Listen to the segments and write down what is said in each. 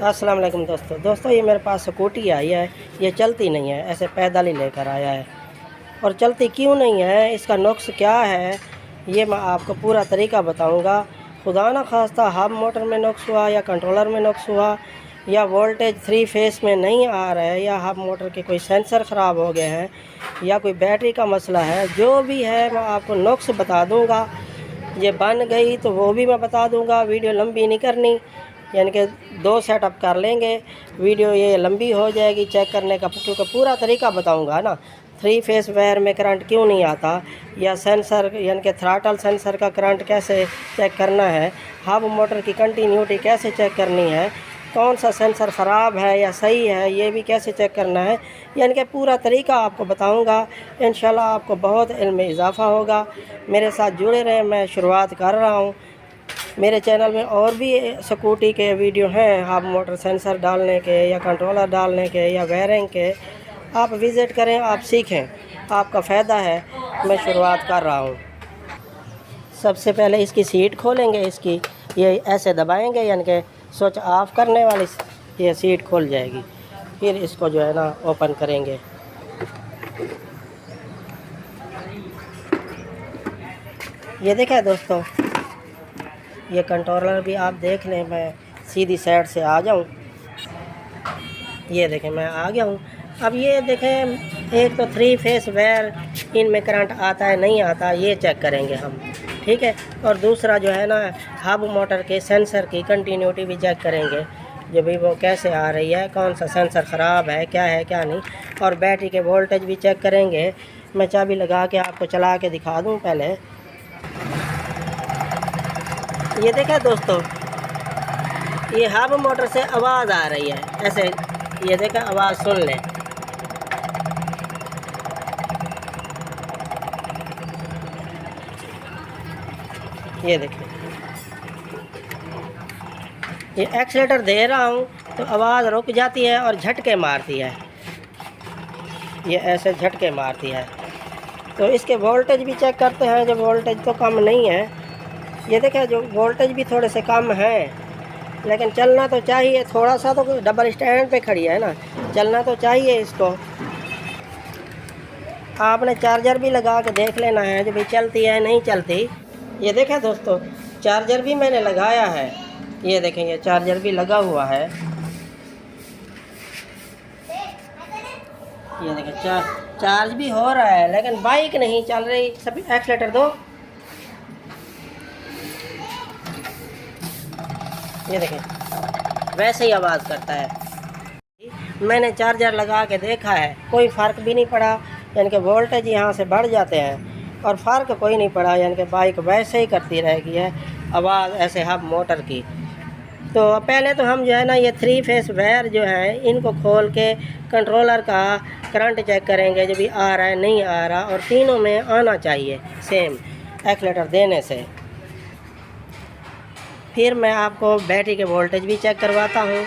अस्सलाम वालेकुम दोस्तों ये मेरे पास स्कूटी आई है। ये चलती नहीं है, ऐसे पैदल ही लेकर आया है। और चलती क्यों नहीं है, इसका नुक्स क्या है, ये मैं आपको पूरा तरीका बताऊंगा। खुदा ना खास्ता हब मोटर में नुक्स हुआ या कंट्रोलर में नुक्स हुआ या वोल्टेज 3 फेस में नहीं आ रहा है या हब मोटर के कोई सेंसर ख़राब हो गए हैं या कोई बैटरी का मसला है, जो भी है मैं आपको नुक्स बता दूंगा। ये बन गई तो वो भी मैं बता दूंगा। वीडियो लंबी नहीं करनी, यानी कि 2 सेटअप कर लेंगे, वीडियो ये लंबी हो जाएगी चेक करने का, क्योंकि पूरा तरीका बताऊंगा ना। 3 फेस वायर में करंट क्यों नहीं आता, या सेंसर यानी कि थ्रॉटल सेंसर का करंट कैसे चेक करना है, हब मोटर की कंटिन्यूटी कैसे चेक करनी है, कौन सा सेंसर ख़राब है या सही है, ये भी कैसे चेक करना है, यानी कि पूरा तरीका आपको बताऊंगा। इंशाल्लाह आपको बहुत इल्म में इजाफ़ा होगा। मेरे साथ जुड़े रहें, मैं शुरुआत कर रहा हूँ। मेरे चैनल में और भी स्कूटी के वीडियो हैं, आप मोटर सेंसर डालने के या कंट्रोलर डालने के या वायरिंग के, आप विज़िट करें, आप सीखें, आपका फ़ायदा है। मैं शुरुआत कर रहा हूँ। सबसे पहले इसकी सीट खोलेंगे, इसकी ये ऐसे दबाएंगे, यानी कि स्विच ऑफ करने वाली ये सीट खोल जाएगी। फिर इसको जो है ना ओपन करेंगे। ये देखें दोस्तों, ये कंट्रोलर भी आप देख लें। मैं सीधी साइड से आ जाऊं, ये देखें मैं आ गया हूं। अब ये देखें, एक तो 3 फेस वायर इनमें करंट आता है नहीं आता, ये चेक करेंगे हम, ठीक है। और दूसरा जो है ना, हब मोटर के सेंसर की कंटिन्यूटी भी चेक करेंगे, जो भी वो कैसे आ रही है, कौन सा सेंसर ख़राब है, क्या है क्या नहीं। और बैटरी के वोल्टेज भी चेक करेंगे। मैं चाबी लगा के आपको चला के दिखा दूँ पहले। ये देखा दोस्तों, ये हब मोटर से आवाज़ आ रही है ऐसे, ये देखा आवाज़ सुन लें। ये देखिए, ये एक्सीलेटर दे रहा हूँ तो आवाज़ रुक जाती है और झटके मारती है, ये ऐसे झटके मारती है। तो इसके वोल्टेज भी चेक करते हैं, जब वोल्टेज तो कम नहीं है। ये देखें, जो वोल्टेज भी थोड़े से कम हैं, लेकिन चलना तो चाहिए थोड़ा सा। तो डबल स्टैंड पे खड़ी है ना, चलना तो चाहिए इसको। आपने चार्जर भी लगा के देख लेना है, जो भी चलती है नहीं चलती। ये देखें दोस्तों, चार्जर भी मैंने लगाया है। ये देखें, ये चार्जर भी लगा हुआ है। ये देखें, चार्ज भी हो रहा है, लेकिन बाइक नहीं चल रही। सभी एक्सीलेटर दो। ये देखें, वैसे ही आवाज़ करता है। मैंने चार्जर लगा के देखा है, कोई फ़र्क भी नहीं पड़ा, यानी कि वोल्टेज यहाँ से बढ़ जाते हैं और फ़र्क कोई नहीं पड़ा, यानी कि बाइक वैसे ही करती रहेगी है आवाज़ ऐसे हब मोटर की। तो पहले तो हम जो है ना, ये 3 फेस वायर जो हैं इनको खोल के कंट्रोलर का करंट चेक करेंगे, जो भी आ रहा है नहीं आ रहा, और तीनों में आना चाहिए सेम एक्सीलेटर देने से। फिर मैं आपको बैटरी के वोल्टेज भी चेक करवाता हूँ,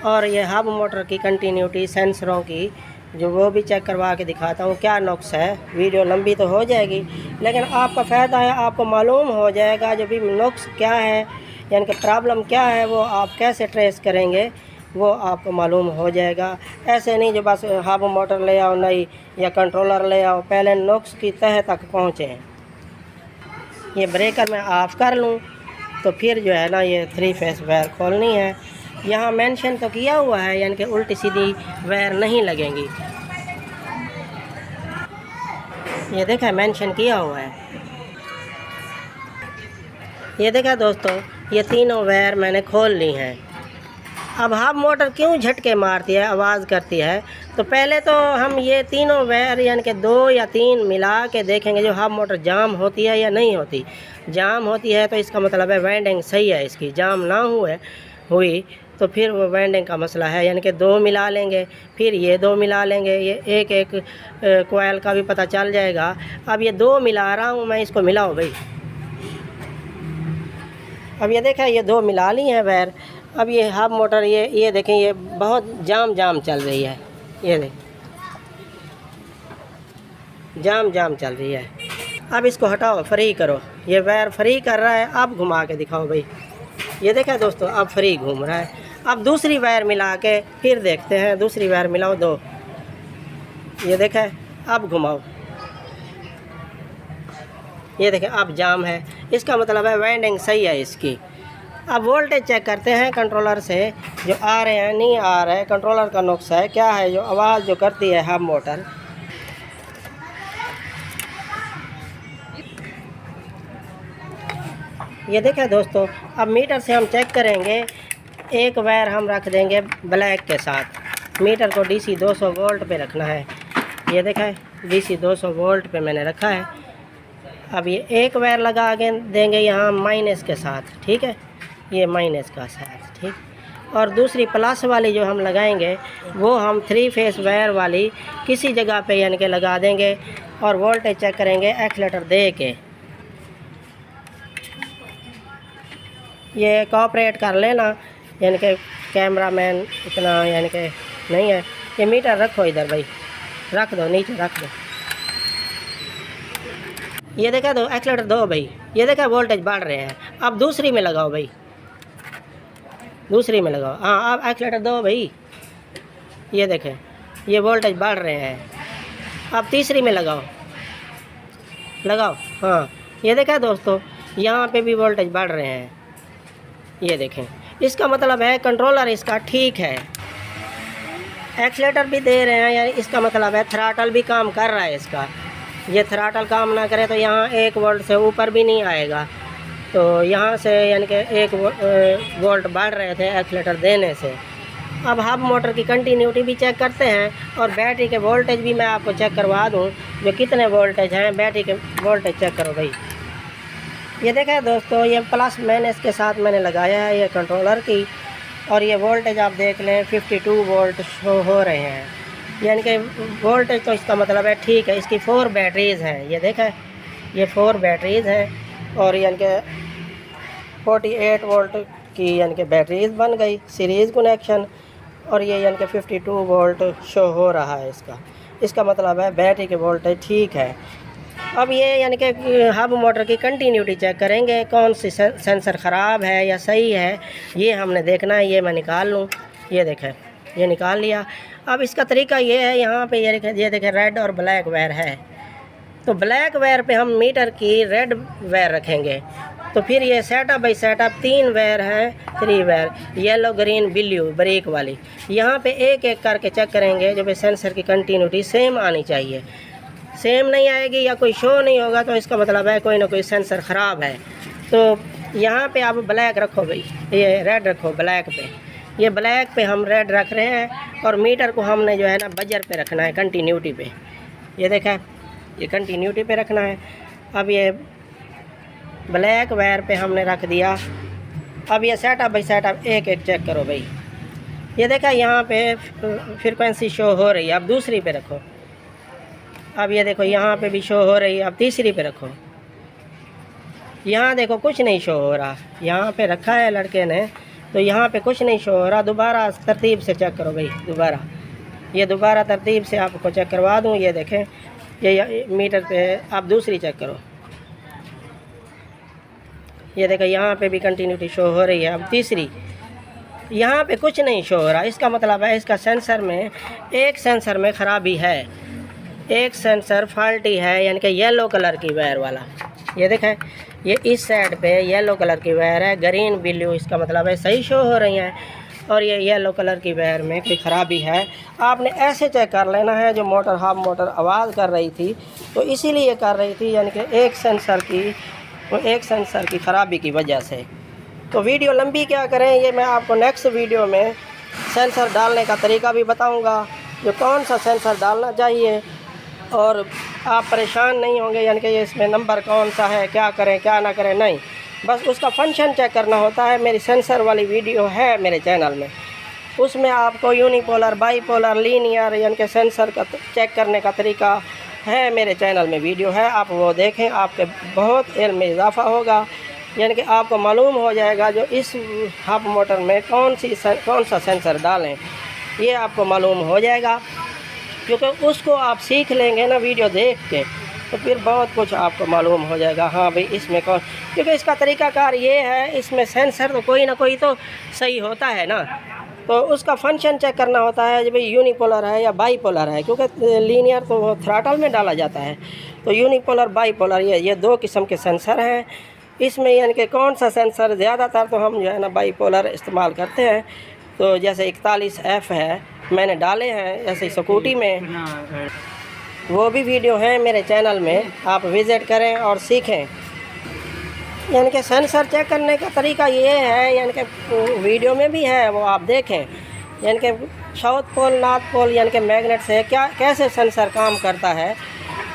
और ये हब मोटर की कंटिन्यूटी सेंसरों की जो वो भी चेक करवा के दिखाता हूँ। क्या नुक्स है, वीडियो लंबी तो हो जाएगी, लेकिन आपका फ़ायदा है, आपको मालूम हो जाएगा जो भी नुक्स क्या है, यानी कि प्रॉब्लम क्या है, वो आप कैसे ट्रेस करेंगे वो आपको मालूम हो जाएगा। ऐसे नहीं जो बस हब मोटर ले आओ नहीं या कंट्रोलर ले आओ, पहले नुक्स की तह तक पहुँचें। ये ब्रेकर मैं ऑफ़ कर लूँ तो फिर जो है ना, ये 3 फेस वायर खोलनी है। यहाँ मेंशन तो किया हुआ है, यानी कि उल्टी सीधी वायर नहीं लगेंगी। ये देखा मेंशन किया हुआ है। ये देखा दोस्तों, ये तीनों वायर मैंने खोल ली हैं। अब हब मोटर क्यों झटके मारती है, आवाज़ करती है, तो पहले तो हम ये तीनों वायर यानी कि 2 या 3 मिला के देखेंगे जो हब मोटर जाम होती है या नहीं होती। जाम होती है तो इसका मतलब है वाइंडिंग सही है इसकी। जाम ना हुई तो फिर वो वाइंडिंग का मसला है, यानी कि 2 मिला लेंगे, फिर ये 2 मिला लेंगे, ये एक कोयल का भी पता चल जाएगा। अब ये 2 मिला रहा हूँ मैं, इसको मिलाओ भाई। अब ये देखें, ये 2 मिला ली हैं वायर। अब ये हब मोटर ये देखें, ये बहुत जाम चल रही है। ये देखें, जाम चल रही है। अब इसको हटाओ, फ्री करो। ये वायर फ्री कर रहा है, अब घुमा के दिखाओ भाई। ये देखा दोस्तों, अब फ्री घूम रहा है। अब दूसरी वायर मिला के फिर देखते हैं। दूसरी वायर मिलाओ 2, ये देखें, अब घुमाओ, ये देखें अब जाम है, इसका मतलब है वाइंडिंग सही है इसकी। अब वोल्टेज चेक करते हैं कंट्रोलर से, जो आ रहे हैं नहीं आ रहे, कंट्रोलर का नुक्स है क्या है, जो आवाज़ जो करती है हब मोटर। ये देखें दोस्तों, अब मीटर से हम चेक करेंगे। एक वायर हम रख देंगे ब्लैक के साथ। मीटर को डीसी 200 वोल्ट पे रखना है। ये देखें डीसी 200 वोल्ट पे मैंने रखा है। अब ये एक वायर लगा देंगे यहाँ माइनस के साथ, ठीक है, ये माइनस का साथ, ठीक। और दूसरी प्लस वाली जो हम लगाएंगे वो हम 3 फेस वायर वाली किसी जगह पे यानी कि लगा देंगे और वोल्टेज चेक करेंगे एक्सीलेटर दे के। ये कोऑपरेट कर लेना, यानी कि कैमरामैन इतना यानी कि नहीं है। ये मीटर रखो इधर भाई, रख दो नीचे रख दो। ये देखा दो एक्सीलेटर दो भाई, ये देखा वोल्टेज बढ़ रहे हैं। अब दूसरी में लगाओ भाई, दूसरी में लगाओ, हाँ अब एक्सीलेटर दो भाई, ये देखें ये वोल्टेज बढ़ रहे हैं। अब तीसरी में लगाओ, लगाओ, हाँ ये देखा दोस्तों यहाँ पे भी वोल्टेज बढ़ रहे हैं, ये देखें। इसका मतलब है कंट्रोलर इसका ठीक है, एक्सीलेटर भी दे रहे हैं, यानी इसका मतलब है थ्रॉटल भी काम कर रहा है इसका। ये थ्रॉटल काम ना करे तो यहाँ 1 वोल्ट से ऊपर भी नहीं आएगा। तो यहाँ से यानी कि 1 वोल्ट बढ़ रहे थे एक्सीलेटर देने से। अब हब मोटर की कंटिन्यूटी भी चेक करते हैं और बैटरी के वोल्टेज भी मैं आपको चेक करवा दूँ, जो कितने वोल्टेज हैं। बैटरी के वोल्टेज चेक करो भाई, ये देखें दोस्तों, ये प्लस माइनस के साथ मैंने लगाया है ये कंट्रोलर की, और ये वोल्टेज आप देख लें 52 वोल्ट शो हो रहे हैं, यानी कि वोल्टेज तो इसका मतलब है ठीक है। इसकी 4 बैटरीज़ हैं, ये देखें ये 4 बैटरीज़ हैं, और यानी कि 48 वोल्ट की यानी कि बैटरीज़ बन गई सीरीज़ कनेक्शन, और ये यानी कि 52 वोल्ट शो हो रहा है इसका मतलब है बैटरी के वोल्टेज ठीक है। अब ये यानी कि हब मोटर की कंटिन्यूटी चेक करेंगे, कौन सी सेंसर ख़राब है या सही है, ये हमने देखना है। ये मैं निकाल लूँ, ये देखें ये निकाल लिया। अब इसका तरीका ये है, यहाँ पे ये देखें रेड और ब्लैक वायर है, तो ब्लैक वायर पे हम मीटर की रेड वायर रखेंगे। तो फिर ये सेटअप बाई सेटअप 3 वायर हैं, 3 wire yellow green blue brake वाली, यहाँ पे एक एक करके चेक करेंगे जो भाई सेंसर की कंटिन्यूटी सेम आनी चाहिए। सेम नहीं आएगी या कोई शो नहीं होगा तो इसका मतलब है कोई ना कोई सेंसर ख़राब है। तो यहाँ पे आप ब्लैक रखो भाई, ये रेड रखो ब्लैक पे, ये ब्लैक पे हम रेड रख रहे हैं, और मीटर को हमने जो है ना बजर पे रखना है, कंटिन्यूटी पे। ये देखा ये कंटिन्यूटी पे रखना है। अब ये ब्लैक वायर पे हमने रख दिया। अब ये सेटअप बाई सेटअप एक एक चेक करो भाई, ये देखा यहाँ पे फ्रिक्वेंसी शो हो रही है। अब दूसरी पे रखो, अब ये देखो यहाँ पे भी शो हो रही है। अब तीसरी पे रखो, यहाँ देखो कुछ नहीं शो हो रहा, यहाँ पे रखा है लड़के ने तो यहाँ पे कुछ नहीं शो हो रहा। दोबारा तरतीब से चेक करो भाई, दोबारा तरतीब से आपको चेक करवा दूँ। ये देखें ये मीटर पे, आप दूसरी चेक करो, ये देखो यहाँ पे भी कंटिन्यूटी शो हो रही है। अब तीसरी, यहाँ पे कुछ नहीं शो हो रहा, इसका मतलब है इसका सेंसर में एक सेंसर में ख़राबी है, एक सेंसर फॉल्टी है, यानी कि येलो कलर की वायर वाला। ये देखें ये इस साइड पे येलो कलर की वायर है, ग्रीन ब्लू, इसका मतलब है सही शो हो रही हैं, और ये येलो कलर की वायर में कोई ख़राबी है। आपने ऐसे चेक कर लेना है। जो मोटर हब मोटर आवाज़ कर रही थी तो इसीलिए कर रही थी, यानी कि एक सेंसर की ख़राबी की वजह से। तो वीडियो लंबी क्या करें, ये मैं आपको नेक्स्ट वीडियो में सेंसर डालने का तरीका भी बताऊंगा, जो कौन सा सेंसर डालना चाहिए, और आप परेशान नहीं होंगे, यानी कि ये इसमें नंबर कौन सा है, क्या करें क्या ना करें, नहीं, बस उसका फंक्शन चेक करना होता है। मेरी सेंसर वाली वीडियो है मेरे चैनल में, उसमें आपको यूनिपोलर, बाईपोलर, लीनियर यानी कि सेंसर का चेक करने का तरीका है, मेरे चैनल में वीडियो है, आप वो देखें, आपके बहुत इल्म में इजाफा होगा, यानी कि आपको मालूम हो जाएगा जो इस हब मोटर में कौन सा सेंसर डालें, ये आपको मालूम हो जाएगा। क्योंकि उसको आप सीख लेंगे ना वीडियो देख के, तो फिर बहुत कुछ आपको मालूम हो जाएगा। हाँ भाई इसमें क्योंकि इसका तरीकाकार ये है, इसमें सेंसर तो कोई ना कोई तो सही होता है ना। तो उसका फंक्शन चेक करना होता है कि भाई यूनिपोलर है या बाईपोलर है, क्योंकि लीनियर तो थ्रॉटल में डाला जाता है। तो यूनिपोलर बाईपोलर ये दो किस्म के सेंसर हैं। इसमें यानी कि कौन सा सेंसर ज़्यादातर तो हम जो है ना बाईपोलर इस्तेमाल करते हैं। तो जैसे 41F है, मैंने डाले हैं ऐसे स्कूटी में, वो भी वीडियो हैं मेरे चैनल में, आप विज़िट करें और सीखें। यानी कि सेंसर चेक करने का तरीका ये है, यानी कि वीडियो में भी है, वो आप देखें। यानी कि साउथ पोल नॉर्थ पोल यानी कि मैग्नेट से क्या कैसे सेंसर काम करता है,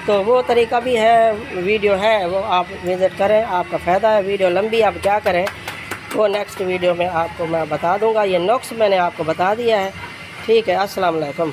तो वो तरीका भी है, वीडियो है, वो आप विज़िट करें, आपका फ़ायदा है। वीडियो लंबी आप क्या करें, वो नेक्स्ट वीडियो में आपको मैं बता दूंगा। ये नुक्स मैंने आपको बता दिया है। ठीक है, अस्सलाम वालेकुम।